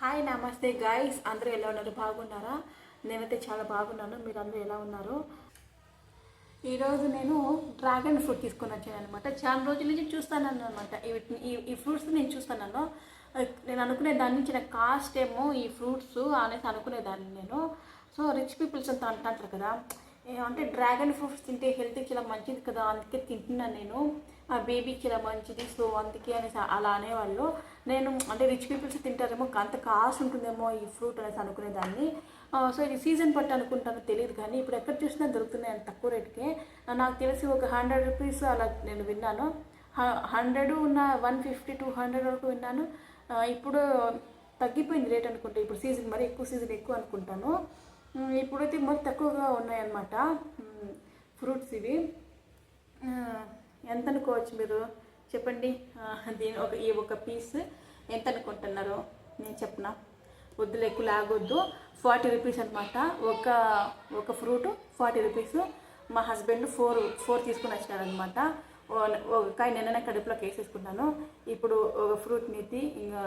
Hi నమస్తే guys, అందరూ ఎలా ఉన్నారు? బాగున్నారా? నేనైతే చాలా బాగున్నాను. మీరు అందరూ ఎలా ఉన్నారు? ఈరోజు నేను డ్రాగన్ ఫ్రూట్ తీసుకొని వచ్చాను అనమాట. చాలా రోజుల నుంచి చూస్తాను అనమాట. ఈ ఫ్రూట్స్ నేను చూస్తాను. నేను అనుకునే దాని నుంచి నాకు కాస్ట్ ఏమో ఈ ఫ్రూట్స్ అనేసి అనుకునేదాన్ని నేను. సో రిచ్ పీపుల్స్ అంతా అంటారు కదా, అంటే డ్రాగన్ ఫ్రూట్స్ తింటే హెల్త్కి చాలా మంచిది కదా, అందుకే తింటున్నాను నేను. ఆ బేబీకి చాలా మంచిది, సో అందుకే అనేసి అలా అనేవాళ్ళు. నేను అంటే రిచ్ పీపుల్స్ తింటారేమో, అంత కాస్ట్ ఉంటుందేమో ఈ ఫ్రూట్ అనేసి అనుకునేదాన్ని. సో ఇది సీజన్ పట్టి అనుకుంటానో తెలియదు, కానీ ఇప్పుడు ఎక్కడ చూసినా దొరుకుతున్నాయి అంత తక్కువ రేట్కే. నాకు తెలిసి ఒక 100 రూపీస్ అలా నేను విన్నాను. 100 ఉన్న 150 200 వరకు విన్నాను. ఇప్పుడు తగ్గిపోయింది రేట్ అనుకుంటా. ఇప్పుడు సీజన్ మరి సీజన్ ఎక్కువ అనుకుంటాను. ఇప్పుడైతే మరి తక్కువగా ఉన్నాయన్నమాట ఫ్రూట్స్ ఇవి. ఎంత అనుకోవచ్చు మీరు చెప్పండి? ఈ ఒక పీస్ ఎంత అనుకుంటున్నారు? నేను చెప్పనా, వద్దులు ఎక్కువ లాగొద్దు. 40 రూపీస్ అనమాట ఒక ఫ్రూట్. 40 రూపీస్. మా హస్బెండ్ ఫోర్ తీసుకుని వచ్చినారనమాట. ఒక కాయ నిన్ననే కడుపులోకి వేసేసుకున్నాను. ఇప్పుడు ఒక ఫ్రూట్ నీతి ఇంకా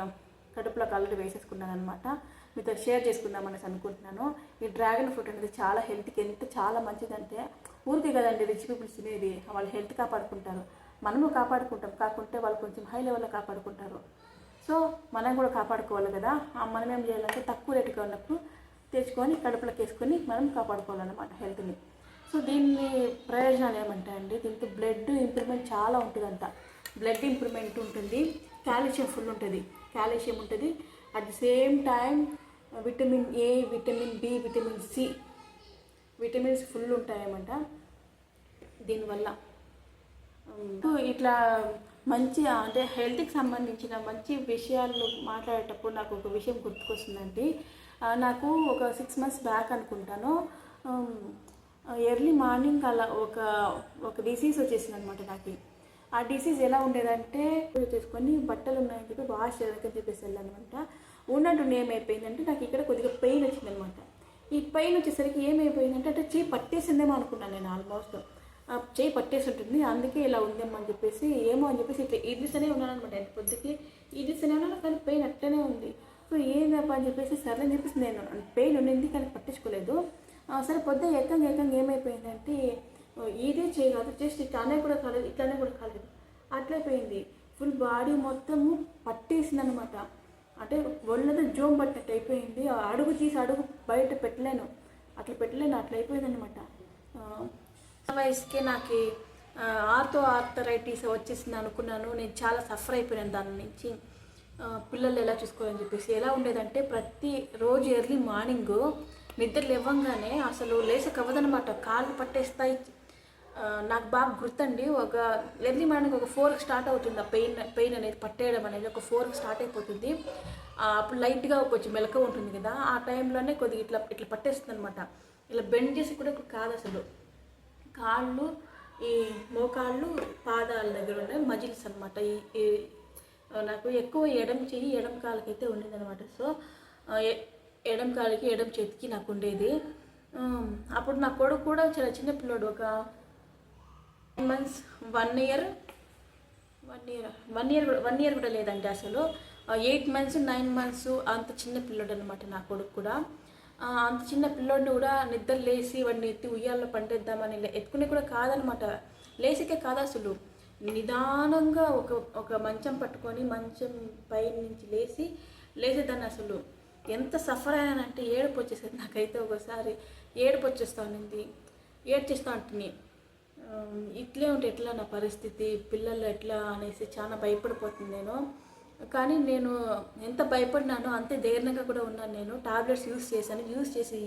కడుపులోకి ఆల్రెడీ వేసేసుకున్నాను అనమాట. మీతో షేర్ చేసుకుందామనేసి అనుకుంటున్నాను. ఈ డ్రాగన్ ఫ్రూట్ అనేది చాలా హెల్త్కి చాలా మంచిదంటే, ఊరికే కదండి రిచ్ పీపుల్స్ తినేది. వాళ్ళు హెల్త్ కాపాడుకుంటారు, మనము కాపాడుకుంటాం. కాకుంటే వాళ్ళు కొంచెం హై లెవెల్లో కాపాడుకుంటారు. సో మనం కూడా కాపాడుకోవాలి కదా. మనం ఏం చేయాలంటే తక్కువ రేటుగా ఉన్నప్పుడు తెచ్చుకొని కడుపులోకి వేసుకొని మనం కాపాడుకోవాలన్నమాట హెల్త్ని. సో దీన్ని ప్రయోజనాలు ఏమంటాయండి, దీంతో బ్లడ్ ఇంప్రూవ్మెంట్ చాలా ఉంటుందంట. బ్లడ్ ఇంప్రూవ్మెంట్ ఉంటుంది, కాల్షియం ఫుల్ ఉంటుంది, కాల్షియం ఉంటుంది. At the same time vitamin A, vitamin B, vitamin C, vitamins full ఉంటాయన్నమాట దీనివల్ల. ఇట్లా మంచి అంటే హెల్త్కి సంబంధించిన మంచి విషయాలు మాట్లాడేటప్పుడు నాకు ఒక విషయం గుర్తుకొస్తుందండి. నాకు ఒక 6 months బ్యాక్ అనుకుంటాను, ఎర్లీ మార్నింగ్ అలా ఒక డిసీజ్ వచ్చేసింది అనమాట నాకు. ఆ డిసీజ్ ఎలా ఉండేదంటే, చేసుకొని బట్టలు ఉన్నాయని చెప్పి వాష్ చేయడానికి చెప్పేసి వెళ్ళానమాట. ఉన్నట్టు ఏమైపోయిందంటే నాకు ఇక్కడ కొద్దిగా పెయిన్ వచ్చిందనమాట. ఈ పెయిన్ వచ్చేసరికి ఏమైపోయిందంటే, అంటే చేయి పట్టేసిందేమో అనుకున్నాను నేను. ఆల్మోస్ట్ చేయి పట్టేసి ఉంటుంది, అందుకే ఇలా ఉందేమో అని చెప్పేసి ఏమో అని చెప్పేసి ఇట్లా ఈదిస్తూనే ఉన్నాను అనమాట. ఎంత పొద్దుకి ఈదిస్తూనే ఉన్నాను, కానీ పెయిన్ అట్టనే ఉంది. సో ఏందప్ప అని చెప్పేసి సరే అని చెప్పేసి నేను పెయిన్ ఉండింది కానీ పట్టించుకోలేదు. సరే పొద్దున ఏకంగా ఏమైపోయిందంటే, ఇదే చేయగలదు, జస్ట్ ఇట్లానే కూడా కాలేదు, ఇట్లానే కూడా కాలేదు, అట్లయిపోయింది. ఫుల్ బాడీ మొత్తము పట్టేసింది అనమాట. అంటే ఒళ్ళతో జోమ్ పట్టినట్టు అయిపోయింది. అడుగు తీసి అడుగు బయట పెట్టలేను, అట్లా అయిపోయింది అనమాట. వయసుకే నాకు ఆర్థరైటిస్ వచ్చేసింది అనుకున్నాను. నేను చాలా సఫర్ అయిపోయాను దాని నుంచి. పిల్లలు ఎలా చూసుకోవాలని చెప్పేసి ఎలా ఉండేదంటే, ప్రతిరోజు ఎర్లీ మార్నింగ్ నిద్ర లేవంగానే అసలు లేసకవ్వదనమాట, కాళ్ళు పట్టేస్తాయి. నాకు బాగా గుర్తండి, ఒక ఎర్లీ మార్నింగ్ ఒక 4కి స్టార్ట్ అవుతుంది. ఆ పెయిన్ అనేది పట్టేయడం అనేది ఒక 4కి స్టార్ట్ అయిపోతుంది. అప్పుడు లైట్గా కొంచెం మెలకువ ఉంటుంది కదా, ఆ టైంలోనే కొద్దిగా ఇట్లా పట్టేస్తుంది అనమాట. ఇలా బెండ్ చేసి కూడా కాదు అసలు. కాళ్ళు, ఈ మోకాళ్ళు, పాదాల దగ్గర ఉండే మజిల్స్ అనమాట. నాకు ఎక్కువ ఎడమ కాలుకైతే ఉండేది అనమాట. సో ఎడమ కాలుకి ఎడమ చేతికి నాకు ఉండేది. అప్పుడు నా కొడుకు కూడా చాలా చిన్న పిల్లోడు, ఒక 9 months 1 year కూడా లేదండి అసలు. 8 months 9 months అంత చిన్న పిల్లోడు అనమాట నా కొడుకు కూడా. అంత చిన్న పిల్లోడిని కూడా నిద్ర లేసి వాడిని ఎత్తి ఉయ్యాల్లో పండేద్దామని ఎత్తుకునే కూడా కాదనమాట. లేసికే కాదు అసలు, నిదానంగా ఒక మంచం పట్టుకొని మంచం పై నుంచి లేసేదాన్ని. అసలు ఎంత సఫర్ అయ్యానంటే ఏడుపు వచ్చేసేది నాకైతే. ఒకసారి ఏడుపు వచ్చేస్తా ఉన్నింది, ఏడ్చేస్తా ఉంటుంది. ఇట్లే ఉంటే ఎట్లా నా పరిస్థితి, పిల్లలు ఎట్లా అనేసి చాలా భయపడిపోతుంది నేను. కానీ నేను ఎంత భయపడినానో అంతే ధైర్యంగా కూడా ఉన్నాను. నేను టాబ్లెట్స్ యూస్ చేసి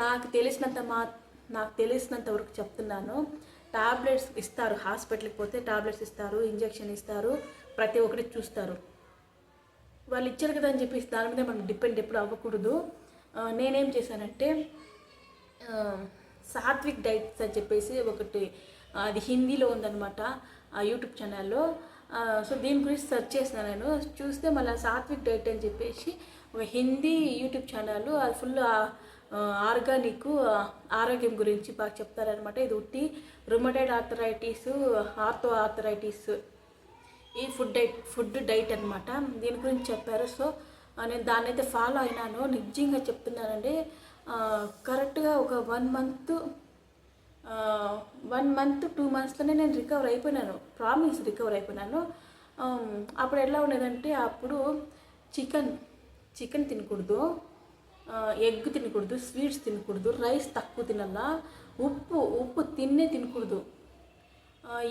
నాకు తెలిసినంత వరకు చెప్తున్నాను. టాబ్లెట్స్ ఇస్తారు, హాస్పిటల్కి పోతే టాబ్లెట్స్ ఇస్తారు, ఇంజెక్షన్ ఇస్తారు, ప్రతి ఒక్కటి చూస్తారు. వాళ్ళు ఇచ్చారు కదా అని చెప్పేసి దాని మీద మనం డిపెండ్ ఎప్పుడు అవ్వకూడదు. నేనేం చేశానంటే, సాత్విక్ డైట్స్ అని చెప్పేసి ఒకటి, అది హిందీలో ఉందన్నమాట ఆ యూట్యూబ్ ఛానల్లో. సో దీని గురించి సెర్చ్ చేసినాను నేను. చూస్తే మళ్ళీ సాత్విక్ డైట్ అని చెప్పేసి ఒక హిందీ యూట్యూబ్ ఛానల్, అది ఫుల్ ఆర్గానిక్ ఆరోగ్యం గురించి బాగా చెప్తారనమాట. ఇది ఉట్టి రుమటైడ్ ఆర్థరైటిస్, ఆర్థరైటిస్ ఈ ఫుడ్ డైట్ అనమాట. దీని గురించి చెప్పారు. సో నేను దాన్ని అయితే ఫాలో అయినాను, నిజంగా చెప్తున్నానండి. కరెక్ట్గా ఒక 1 మంత్ 2 మంత్స్లోనే నేను రికవర్ అయిపోయినాను, ప్రామిస్ రికవర్ అయిపోయినాను. అప్పుడు ఎలా ఉండేదంటే, అప్పుడు చికెన్ తినకూడదు, ఎగ్ తినకూడదు, స్వీట్స్ తినకూడదు, రైస్ తక్కువ తినాలా, ఉప్పు తినకూడదు.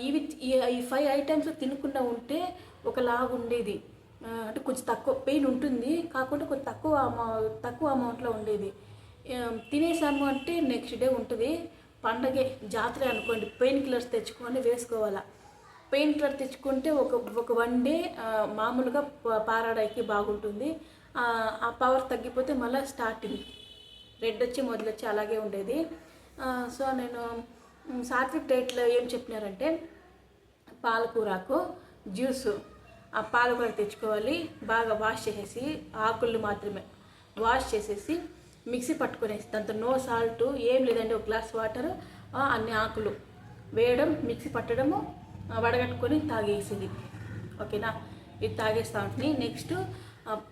ఈ 5 ఐటమ్స్ తినకుండా ఉంటే ఒకలాగా ఉండేది. అంటే కొంచెం తక్కువ పెయిన్ ఉంటుంది, కాకుండా కొంచెం తక్కువ అమౌంట్లో ఉండేది. తినేసాము అంటే నెక్స్ట్ డే ఉంటుంది, పండగే జాతర అనుకోండి, పెయిన్ కిల్లర్స్ తెచ్చుకొని వేసుకోవాలా. పెయిన్ కిల్లర్ తెచ్చుకుంటే ఒక 1 డే మామూలుగా పారాడైకి బాగుంటుంది. ఆ పవర్ తగ్గిపోతే మళ్ళీ స్టార్టింగ్ రెడ్ వచ్చి మొదలొచ్చి అలాగే ఉండేది. సో నేను సాత్విక్ డైట్లో ఏం చెప్పినారంటే, పాలకూరకు జ్యూసు, ఆ పాలకూర తెచ్చుకోవాలి, బాగా వాష్ చేసేసి, ఆకులు మాత్రమే వాష్ చేసేసి మిక్సీ పట్టుకునేసి, దాంతో నో సాల్ట్ ఏం లేదండి, ఒక గ్లాస్ వాటర్, అన్ని ఆకులు వేయడం, మిక్సీ పట్టడము, వడగట్టుకొని తాగేసింది. ఓకేనా, ఇది తాగేస్తా ఉంటుంది. నెక్స్ట్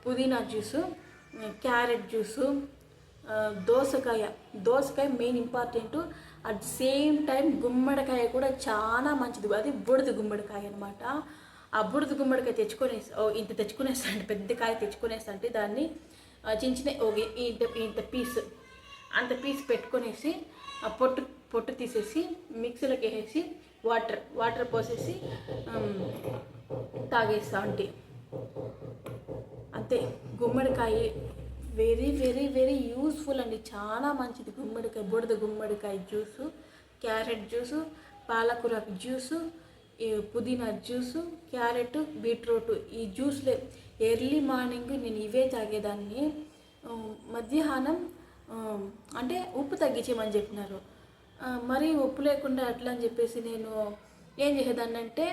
పుదీనా జ్యూసు, క్యారెట్ జ్యూసు, దోసకాయ main important. At the same time గుమ్మడికాయ కూడా చాలా మంచిది, అది బుడద గుమ్మడికాయ అనమాట. ఆ బుడద గుమ్మడికాయ ఇంత తెచ్చుకునేస్తా అంటే, పెద్ద కాయ తెచ్చుకునేస్తా అంటే, దాన్ని చిన్న ఇంత అంత పీస్ పెట్టుకునేసి, ఆ పొట్టు తీసేసి మిక్సీలోకి వేసేసి వాటర్ పోసేసి తాగేస్తా ఉంటే అంతే. గుమ్మడికాయ వెరీ వెరీ వెరీ యూస్ఫుల్ అండి, చాలా మంచిది గుమ్మడికాయ. బుడద గుమ్మడికాయ జ్యూసు, క్యారెట్ జ్యూసు, పాలకూర జ్యూసు, పుదీనా జ్యూసు, క్యారెట్, బీట్రూట్, ఈ జ్యూస్లే ఎర్లీ మార్నింగ్ నేను ఇవే తాగేదాన్ని. మధ్యాహ్నం అంటే ఉప్పు తగ్గించేయమని చెప్పినారు, మరీ ఉప్పు లేకుండా అట్లా అని చెప్పేసి నేను ఏం చేసేదాన్ని అంటే,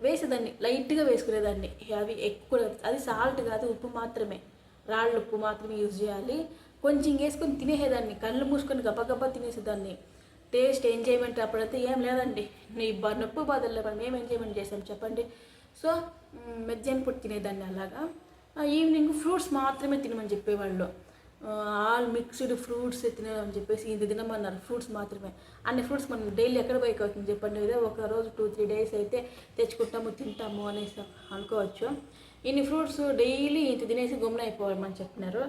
వేసేదాన్ని, లైట్గా వేసుకునేదాన్ని. అవి ఎక్కువ, అది సాల్ట్ కాదు, ఉప్పు మాత్రమే, రాళ్ళ ఉప్పు మాత్రమే యూజ్ చేయాలి. కొంచెం వేసుకొని తినేసేదాన్ని, కళ్ళు మూసుకొని గబగబా తినేసేదాన్ని. టేస్ట్ ఎంజాయ్మెంట్ అప్పుడైతే ఏం లేదండి, నీ నొప్పి బాధల్లో మేము ఎంజాయ్మెంట్ చేసాం చెప్పండి. సో మధ్యాహ్నం పూట తినేదాన్ని అలాగా. ఈవినింగ్ ఫ్రూట్స్ మాత్రమే తినమని చెప్పేవాళ్ళు, ఆల్ మిక్స్డ్ ఫ్రూట్స్ తినమని చెప్పేసి ఇది తినమన్నారు, ఫ్రూట్స్ మాత్రమే. అన్ని ఫ్రూట్స్ మనం డైలీ ఎక్కడ బైక్ అవుతుంది చెప్పండి, ఏదో ఒక రోజు 2-3 డేస్ అయితే తెచ్చుకుంటాము తింటాము అనేసి అనుకోవచ్చు. ఇన్ని ఫ్రూట్స్ డైలీ ఇంత తినేసి గమ్మున అయిపోవాలని చెప్పినారు.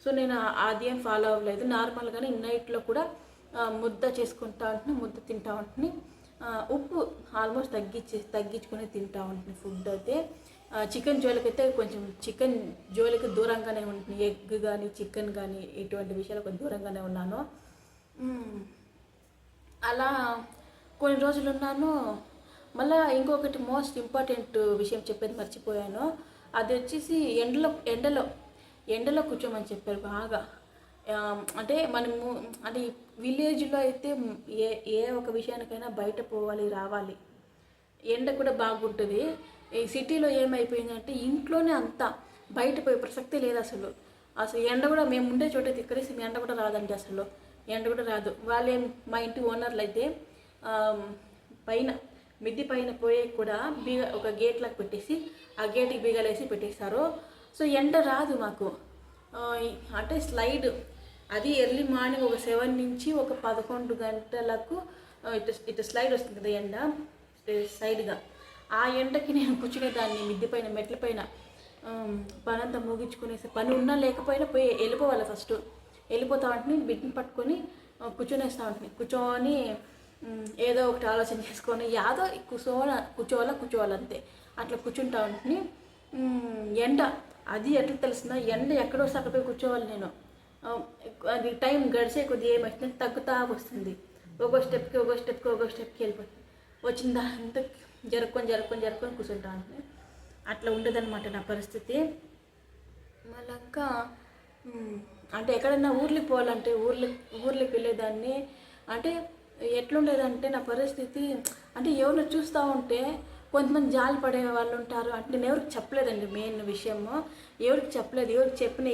సో నేను అది ఏం ఫాలో అవ్వలేదు, నార్మల్గానే నైట్లో కూడా ముద్ద చేసుకుంటా ఉంటుంది, ముద్ద తింటా ఉంటుంది. ఉప్పు ఆల్మోస్ట్ తగ్గించుకొని తింటా ఉంటుంది ఫుడ్ అయితే. చికెన్ జోలికి అయితే కొంచెం చికెన్ జోలికి దూరంగానే ఉంటుంది, ఎగ్ కానీ చికెన్ కానీ ఇటువంటి విషయాలు కొంచెం దూరంగానే ఉన్నాను. అలా కొన్ని రోజులు ఉన్నాను. మళ్ళీ ఇంకొకటి మోస్ట్ ఇంపార్టెంట్ విషయం చెప్పేది మర్చిపోయాను, అది వచ్చేసి ఎండలో కూర్చోమని చెప్పారు బాగా. అంటే మనము అంటే విలేజ్లో అయితే ఏ ఒక విషయానికైనా బయట పోవాలి రావాలి, ఎండ కూడా బాగుంటుంది. ఈ సిటీలో ఏమైపోయిందంటే ఇంట్లోనే అంతా, బయట పోయే ప్రసక్తే లేదు అసలు ఎండ కూడా మేము ఉండే చోట తిక్కరేసి ఎండ కూడా రాదండి, అసలు ఎండ కూడా రాదు. వాళ్ళేం మా ఇంటి ఓనర్లు అయితే మిద్ది పైన పోయే కూడా ఒక గేట్లాగా పెట్టేసి ఆ గేట్కి బీగాలేసి పెట్టేస్తారు. సో ఎండ రాదు మాకు. అంటే స్లైడ్, అది ఎర్లీ మార్నింగ్ ఒక 7 నుంచి ఒక 11 గంటలకు ఇటు స్లైడ్ వస్తుంది కదా ఎండ సైడ్గా, ఆ ఎండకి నేను కూర్చునేదాన్ని మిద్ది పైన మెట్ల పైన. పనంతా ముగించుకునేసి, పని ఉన్నా లేకపోయినా పోయి వెళ్ళిపోవాలి, ఫస్ట్ వెళ్ళిపోతా ఉంటుంది, బిడ్డని పట్టుకొని కూర్చొనేస్తూ ఉంటుంది. కూర్చొని ఏదో ఒకటి ఆలోచన చేసుకొని యాదో కూర్చోవాలంతే, అట్లా కూర్చుంటా ఉంటుంది. ఎండ అది ఎట్లా తెలుస్తుందో, ఎండ ఎక్కడో అక్కడ పోయి కూర్చోవాలి నేను. అది టైం గడిచే కొద్ది ఏమవుతుంది, తగ్గుతా వస్తుంది, ఒక్కో స్టెప్కి వెళ్ళిపోతుంది. వచ్చిందా అంత జరుపుకొని కూర్చుంటా ఉంటుంది. అట్లా ఉండదన్నమాట నా పరిస్థితి. మళ్ళీ ఇంకా అంటే ఎక్కడైనా ఊర్లకి పోవాలంటే ఊర్లకి వెళ్ళేదాన్ని. అంటే ఎట్లుండేదంటే నా పరిస్థితి, అంటే ఎవరిని చూస్తూ ఉంటే కొంతమంది జాలి పడే వాళ్ళు ఉంటారు. అంటే నేను ఎవరికి చెప్పలేదండి, మెయిన్ విషయము ఎవరికి చెప్పలేదు. ఎవరికి చెప్పిన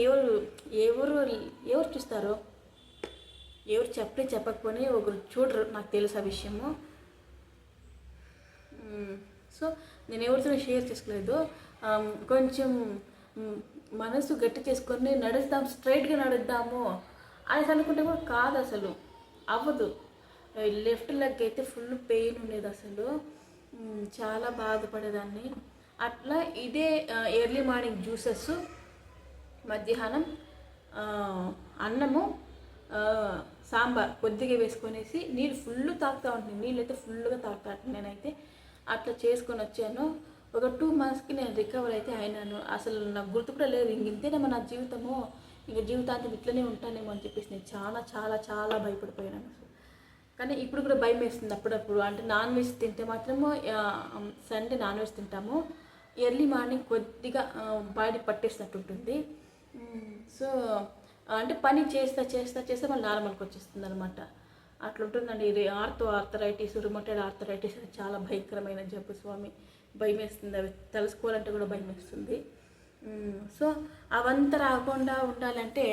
ఎవరు చూస్తారో, ఎవరు చెప్పకపోయినా ఒకరు చూడరు, నాకు తెలుసు ఆ విషయము. సో నేను ఎవరితో షేర్ చేసుకోలేదు. కొంచెం మనసు గట్టి చేసుకొని నడుద్దాం, స్ట్రైట్గా నడుద్దాము అని అనుకుంటే కూడా కాదు, అసలు అవ్వదు. లెఫ్ట్ లెగ్ అయితే ఫుల్ పెయిన్ ఉండేది, అసలు చాలా బాధపడేదాన్ని. అట్లా ఇదే ఎర్లీ మార్నింగ్ జ్యూసెస్, మధ్యాహ్నం అన్నము, సాంబార్ కొద్దిగా వేసుకొనేసి నీళ్ళు ఫుల్ తాగుతూ ఉంటుంది. నీళ్ళు అయితే ఫుల్గా తాగుతా నేనైతే అట్లా చేసుకొని వచ్చాను. ఒక 2 monthsకి నేను రికవర్ అయితే అయినాను. అసలు నాకు గుర్తు కూడా లేదు, ఇంతేనేమో నా జీవితము, ఇంక జీవితాంతం ఇట్లనే ఉంటానేమో అని చెప్పేసి నేను చాలా చాలా చాలా భయపడిపోయాను అసలు. కానీ ఇప్పుడు కూడా భయం వేస్తుంది అప్పుడప్పుడు. అంటే నాన్ వెజ్ తింటే మాత్రము సండే నాన్ వెజ్ తింటాము, ఎర్లీ మార్నింగ్ కొద్దిగా బాడీ పట్టేసినట్టు ఉంటుంది. సో అంటే పని చేస్తా చేస్తా చేస్తే మళ్ళీ నార్మల్కి వచ్చేస్తుంది అనమాట. అట్లుంటుందండి. ఇది ఆర్థరైటిస్, రుమటైడ్ ఆర్థరైటిస్ అది చాలా భయంకరమైన జబ్బు స్వామి. భయం వేస్తుంది, అవి తెలుసుకోవాలంటే కూడా భయం వేస్తుంది. సో అవంతా రాకుండా ఉండాలంటే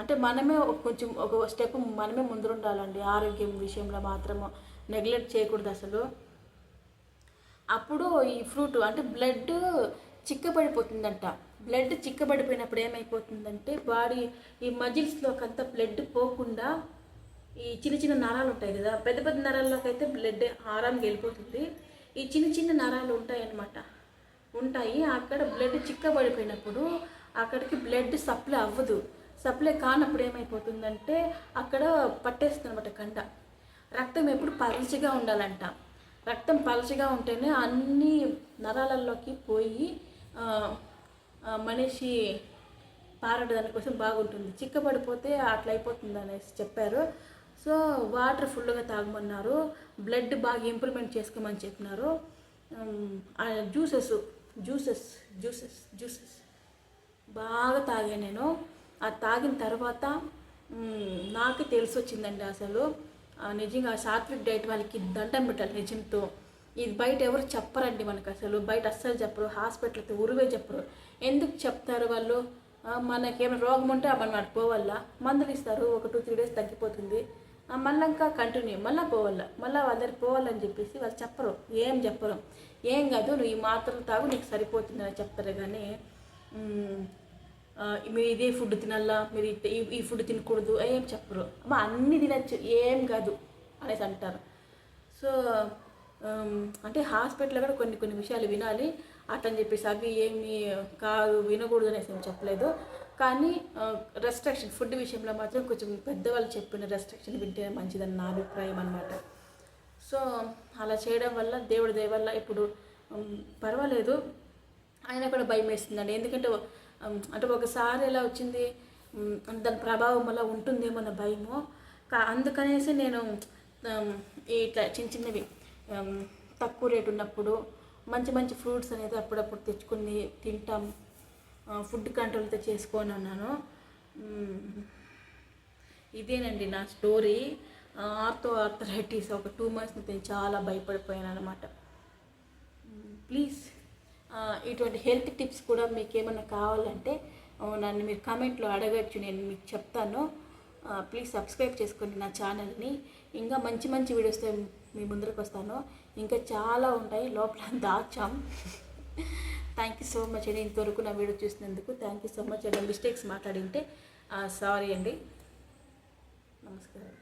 అంటే మనమే కొంచెం ఒక స్టెప్ మనమే ముందు ఉండాలండి. ఆరోగ్యం విషయంలో మాత్రము నెగ్లెక్ట్ చేయకూడదు అసలు. అప్పుడు ఈ ఫ్రూట్ అంటే బ్లడ్ చిక్కబడిపోతుందంట. బ్లడ్ చిక్కబడిపోయినప్పుడు ఏమైపోతుందంటే బాడీ ఈ మజిల్స్లోకి అంతా బ్లడ్ పోకుండా ఈ చిన్న చిన్న నరాలు ఉంటాయి కదా, పెద్ద పెద్ద నరాల్లోకి అయితే బ్లడ్ ఆరాంగా వెళ్ళిపోతుంది. ఈ చిన్న చిన్న నరాలు ఉంటాయి అక్కడ బ్లడ్ చిక్కబడిపోయినప్పుడు అక్కడికి బ్లడ్ సప్లై అవ్వదు. సప్లై కానప్పుడు ఏమైపోతుందంటే అక్కడ పట్టేస్తుంది అనమాట కండ. రక్తం ఎప్పుడు పలుచగా ఉండాలంట. రక్తం పలుచగా ఉంటేనే అన్ని నరాలలోకి పోయి మనిషి పారడానికి కోసం బాగుంటుంది. చిక్కబడిపోతే అట్లా అయిపోతుంది అనేసి చెప్పారు. సో వాటర్ ఫుల్గా తాగమన్నారు, బ్లడ్ బాగా ఇంప్రూవ్మెంట్ చేసుకోమని చెప్పినారు. జ్యూసెస్ జ్యూసెస్ జ్యూసెస్ జ్యూసెస్ బాగా తాగాను నేను. అది తాగిన తర్వాత నాకు తెలిసి వచ్చిందండి అసలు. నిజంగా సాత్విక్ డైట్ వాళ్ళకి దండం పెట్టాలి నిజంతో. ఇది బయట ఎవరు చెప్పరండి మనకు, అసలు బయట అస్సలు చెప్పరు. హాస్పిటల్కి ఉరువే చెప్పరు. ఎందుకు చెప్తారు వాళ్ళు? మనకేమైనా రోగం ఉంటే మనం అటు పోవాలా, మందులు ఇస్తారు, ఒక 2-3 days తగ్గిపోతుంది, మళ్ళీ ఇంకా కంటిన్యూ మళ్ళీ పోవాలా, మళ్ళీ వాళ్ళ దగ్గరికి పోవాలని చెప్పేసి వాళ్ళు చెప్పరు, ఏం చెప్పరు. ఏం కాదు నువ్వు ఈ మాత్రలు తాగు నీకు సరిపోతుందని చెప్తారు. కానీ మీరు ఇదే ఫుడ్ తినాలా, మీరు ఈ ఫుడ్ తినకూడదు ఏం చెప్పరు. అమ్మ అన్నీ తినచ్చు ఏం కాదు అనేసి అంటారు. సో అంటే హాస్పిటల్లో కూడా కొన్ని విషయాలు వినాలి అట్లని చెప్పేసి అవి ఏమి కాదు వినకూడదు అనేసి ఏం చెప్పలేదు. కానీ రెస్ట్రిక్షన్ ఫుడ్ విషయంలో మాత్రం కొంచెం పెద్దవాళ్ళు చెప్పిన రెస్ట్రిక్షన్ వింటేనే మంచిదని నా అభిప్రాయం అనమాట. సో అలా చేయడం వల్ల దేవుడి దయ వల్ల ఇప్పుడు పర్వాలేదు. ఆయన కూడా భయం వేస్తుందండి. ఎందుకంటే అంటే ఒకసారి ఎలా వచ్చింది, దాని ప్రభావం వల్ల ఉంటుందేమో అన్న భయము. అందుకనేసి నేను ఇట్లా చిన్నవి తక్కువ రేటు ఉన్నప్పుడు మంచి ఫ్రూట్స్ అనేది అప్పుడప్పుడు తెచ్చుకొని తింటాం, ఫుడ్ కంట్రోల్తో చేసుకొని అన్నాను. ఇదేనండి నా స్టోరీ. ఆర్థరైటిస్ ఒక 2 months నేను చాలా భయపడిపోయాను అనమాట. ప్లీజ్ ఇటువంటి హెల్త్ టిప్స్ కూడా మీకు ఏమైనా కావాలంటే నన్ను మీరు కామెంట్లో అడగచ్చు, నేను మీకు చెప్తాను. ప్లీజ్ సబ్స్క్రైబ్ చేసుకోండి నా ఛానల్ని. ఇంకా మంచి వీడియోస్తో మీ ముందరకు వస్తాను. ఇంకా చాలా ఉంటాయి, లోపల దాచాం. థ్యాంక్ యూ సో మచ్ అండి ఇంతవరకు నా వీడియో చూసినందుకు. థ్యాంక్ యూ సో మచ్ అండి. మిస్టేక్స్ మాట్లాడింటే సారీ అండి. నమస్కారం.